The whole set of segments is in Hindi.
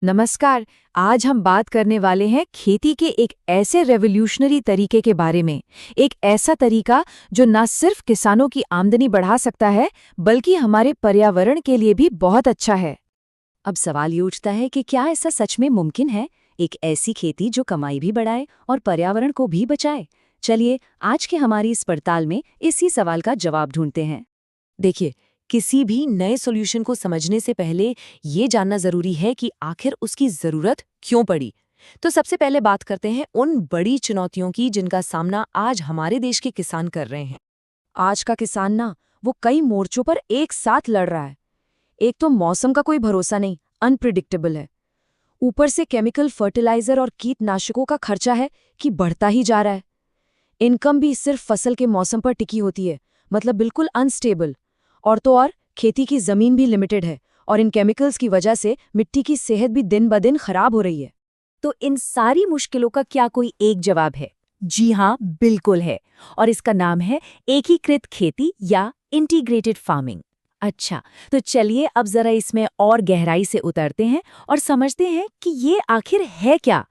नमस्कार। आज हम बात करने वाले हैं खेती के एक ऐसे रेवोल्यूशनरी तरीके के बारे में। एक ऐसा तरीका जो न सिर्फ किसानों की आमदनी बढ़ा सकता है बल्कि हमारे पर्यावरण के लिए भी बहुत अच्छा है। अब सवाल ये उठता है कि क्या ऐसा सच में मुमकिन है, एक ऐसी खेती जो कमाई भी बढ़ाए और पर्यावरण को भी बचाए। चलिए आज के हमारी इस पड़ताल में इसी सवाल का जवाब ढूंढते हैं। देखिए, किसी भी नए सॉल्यूशन को समझने से पहले ये जानना जरूरी है कि आखिर उसकी जरूरत क्यों पड़ी। तो सबसे पहले बात करते हैं उन बड़ी चुनौतियों की जिनका सामना आज हमारे देश के किसान कर रहे हैं। आज का किसान ना, वो कई मोर्चों पर एक साथ लड़ रहा है। एक तो मौसम का कोई भरोसा नहीं, अनप्रिडिक्टेबल है। ऊपर से केमिकल फर्टिलाइजर और कीटनाशकों का खर्चा है कि बढ़ता ही जा रहा है। इनकम भी सिर्फ फसल के मौसम पर टिकी होती है, मतलब बिल्कुल अनस्टेबल। और तो और खेती की जमीन भी लिमिटेड है और इन केमिकल्स की वजह से मिट्टी की सेहत भी दिन ब दिन खराब हो रही है। तो इन सारी मुश्किलों का क्या कोई एक जवाब है? जी हाँ, बिल्कुल है। और इसका नाम है एकीकृत खेती या इंटीग्रेटेड फार्मिंग। अच्छा, तो चलिए अब जरा इसमें और गहराई से उतरते हैं और समझते हैं कि ये आखिर है क्या।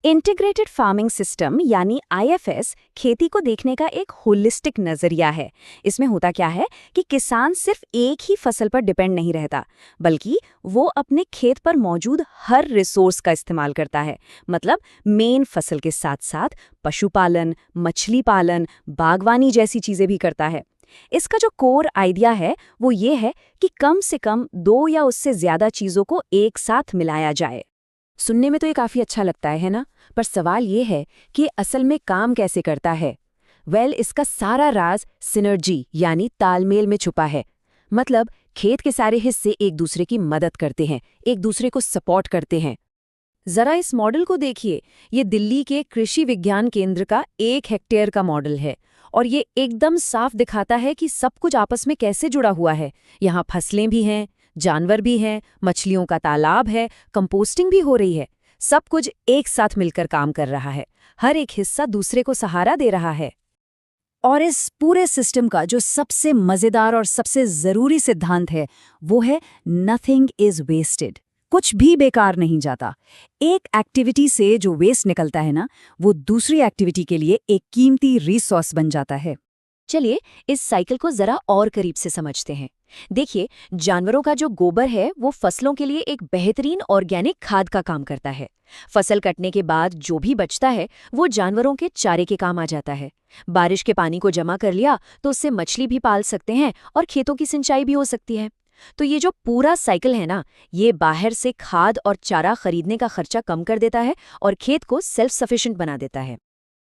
इंटीग्रेटेड फार्मिंग सिस्टम यानी आईएफएस खेती को देखने का एक होलिस्टिक नजरिया है। इसमें होता क्या है कि किसान सिर्फ एक ही फसल पर डिपेंड नहीं रहता, बल्कि वो अपने खेत पर मौजूद हर रिसोर्स का इस्तेमाल करता है। मतलब मेन फसल के साथ साथ पशुपालन, मछली पालन, बागवानी जैसी चीजें भी करता है। इसका जो कोर आइडिया है वो ये है कि कम से कम दो या उससे ज्यादा चीजों को एक साथ मिलाया जाए। सुनने में तो ये काफी अच्छा लगता है ना? पर सवाल ये है कि असल में काम कैसे करता है। इसका सारा राज सिनर्जी यानी तालमेल में छुपा है। मतलब खेत के सारे हिस्से एक दूसरे की मदद करते हैं, एक दूसरे को सपोर्ट करते हैं। जरा इस मॉडल को देखिए। ये दिल्ली के कृषि विज्ञान केंद्र का 1 हेक्टेयर का मॉडल है और ये एकदम साफ दिखाता है कि सब कुछ आपस में कैसे जुड़ा हुआ है। यहाँ फसलें भी हैं, जानवर भी हैं, मछलियों का तालाब है, कंपोस्टिंग भी हो रही है। सब कुछ एक साथ मिलकर काम कर रहा है। हर एक हिस्सा दूसरे को सहारा दे रहा है। और इस पूरे सिस्टम का जो सबसे मजेदार और सबसे जरूरी सिद्धांत है वो है नथिंग इज वेस्टेड। कुछ भी बेकार नहीं जाता। एक एक्टिविटी से जो वेस्ट निकलता है ना, वो दूसरी एक्टिविटी के लिए एक कीमती रिसोर्स बन जाता है। चलिए इस साइकिल को जरा और करीब से समझते हैं। देखिए, जानवरों का जो गोबर है वो फसलों के लिए एक बेहतरीन ऑर्गेनिक खाद का काम करता है। फसल कटने के बाद जो भी बचता है वो जानवरों के चारे के काम आ जाता है। बारिश के पानी को जमा कर लिया तो उससे मछली भी पाल सकते हैं और खेतों की सिंचाई भी हो सकती है। तो ये जो पूरा साइकिल है ना, ये बाहर से खाद और चारा खरीदने का खर्चा कम कर देता है और खेत को सेल्फ सफिशिएंट बना देता है।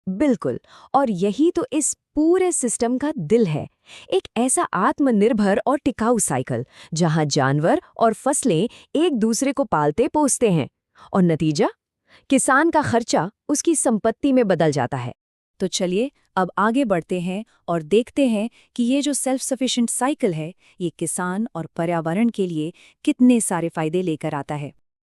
बिल्कुल। और यही तो इस पूरे सिस्टम का दिल है। एक ऐसा आत्मनिर्भर और टिकाऊ साइकिल जहां जानवर और फसलें एक दूसरे को पालते पोसते हैं और नतीजा, किसान का खर्चा उसकी संपत्ति में बदल जाता है। तो चलिए अब आगे बढ़ते हैं और देखते हैं कि ये जो सेल्फ सफिशिएंट साइकिल है ये किसान और पर्यावरण के लिए कितने सारे फायदे लेकर आता है।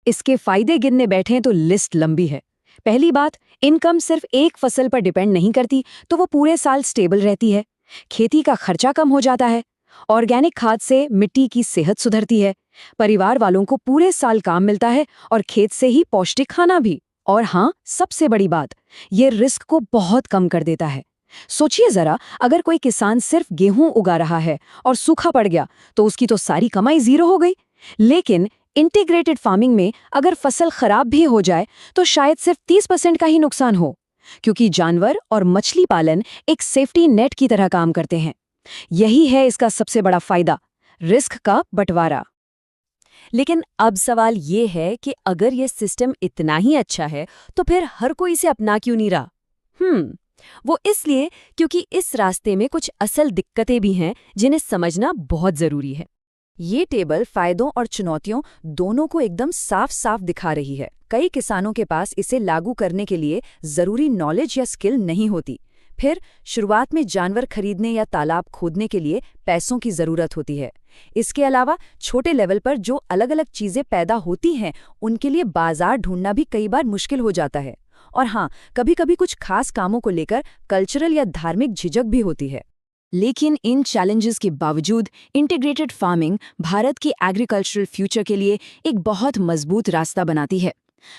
इसके फायदे गिनने बैठें तो लिस्ट लंबी है। पहली बात, इनकम सिर्फ एक फसल पर डिपेंड नहीं करती, तो वो पूरे साल स्टेबल रहती है। खेती का खर्चा कम हो जाता है। ऑर्गेनिक खाद से मिट्टी की सेहत सुधरती है। परिवार वालों को पूरे साल काम मिलता है और खेत से ही पौष्टिक खाना भी। और हाँ, सबसे बड़ी बात, ये रिस्क को बहुत कम कर देता है। सोचिए जरा, अगर कोई किसान सिर्फ गेहूं उगा रहा है और सूखा पड़ गया तो उसकी तो सारी कमाई जीरो हो गई। लेकिन इंटीग्रेटेड फार्मिंग में अगर फसल खराब भी हो जाए तो शायद सिर्फ 30% का ही नुकसान हो, क्योंकि जानवर और मछली पालन एक सेफ्टी नेट की तरह काम करते हैं। यही है इसका सबसे बड़ा फायदा, रिस्क का बंटवारा। लेकिन अब सवाल ये है कि अगर ये सिस्टम इतना ही अच्छा है तो फिर हर कोई इसे अपना क्यों नहीं रहा? वो इसलिए क्योंकि इस रास्ते में कुछ असल दिक्कतें भी हैं जिन्हें समझना बहुत जरूरी है। ये टेबल फायदों और चुनौतियों दोनों को एकदम साफ साफ दिखा रही है। कई किसानों के पास इसे लागू करने के लिए जरूरी नॉलेज या स्किल नहीं होती। फिर शुरुआत में जानवर खरीदने या तालाब खोदने के लिए पैसों की जरूरत होती है। इसके अलावा छोटे लेवल पर जो अलग अलग चीजें पैदा होती हैं उनके लिए बाजार ढूंढना भी कई बार मुश्किल हो जाता है। और हाँ, कभी कभी कुछ खास कामों को लेकर कल्चरल या धार्मिक झिझक भी होती है। लेकिन इन चैलेंजेस के बावजूद इंटीग्रेटेड फार्मिंग भारत के एग्रीकल्चरल फ्यूचर के लिए एक बहुत मजबूत रास्ता बनाती है,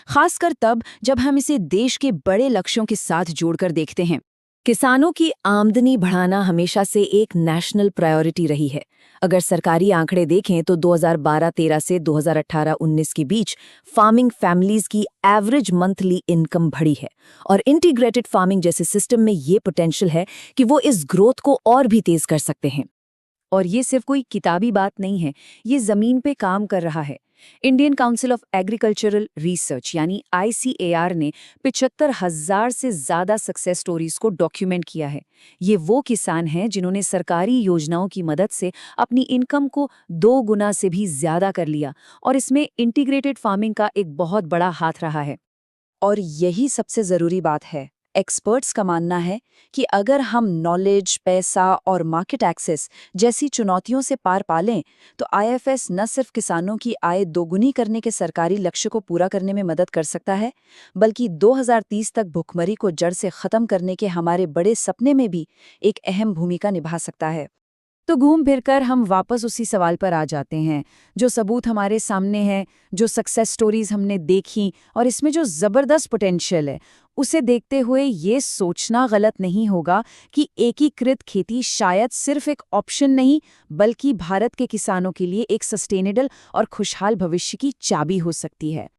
खासकर तब जब हम इसे देश के बड़े लक्ष्यों के साथ जोड़कर देखते हैं। किसानों की आमदनी बढ़ाना हमेशा से एक नेशनल प्रायोरिटी रही है। अगर सरकारी आंकड़े देखें तो 2012-13 से 2018-19 के बीच फार्मिंग फैमिलीज की एवरेज मंथली इनकम बढ़ी है और इंटीग्रेटेड फार्मिंग जैसे सिस्टम में ये पोटेंशियल है कि वो इस ग्रोथ को और भी तेज कर सकते हैं। और ये सिर्फ कोई किताबी बात नहीं है, ये जमीन पे काम कर रहा है। Indian council of agricultural research यानी ICAR ने 75,000 से ज्यादा सक्सेस स्टोरीज को डॉक्यूमेंट किया है। ये वो किसान हैं जिन्होंने सरकारी योजनाओं की मदद से अपनी इनकम को 2 गुना से भी ज्यादा कर लिया और इसमें इंटीग्रेटेड फार्मिंग का एक बहुत बड़ा हाथ रहा है। और यही सबसे ज़रूरी बात है। एक्सपर्ट्स का मानना है कि अगर हम नॉलेज, पैसा और मार्केट एक्सेस जैसी चुनौतियों से पार पा लें, तो IFS न सिर्फ किसानों की आय दोगुनी करने के सरकारी लक्ष्य को पूरा करने में मदद कर सकता है, बल्कि 2030 तक भुखमरी को जड़ से ख़त्म करने के हमारे बड़े सपने में भी एक अहम भूमिका निभा सकता है। तो घूम फिरकर हम वापस उसी सवाल पर आ जाते हैं, जो सबूत हमारे सामने है, जो सक्सेस स्टोरीज हमने देखी और इसमें जो ज़बरदस्त पोटेंशियल है, उसे देखते हुए ये सोचना गलत नहीं होगा कि एकीकृत खेती शायद सिर्फ एक ऑप्शन नहीं, बल्कि भारत के किसानों के लिए एक सस्टेनेबल और खुशहाल भविष्य की चाबी हो सकती है।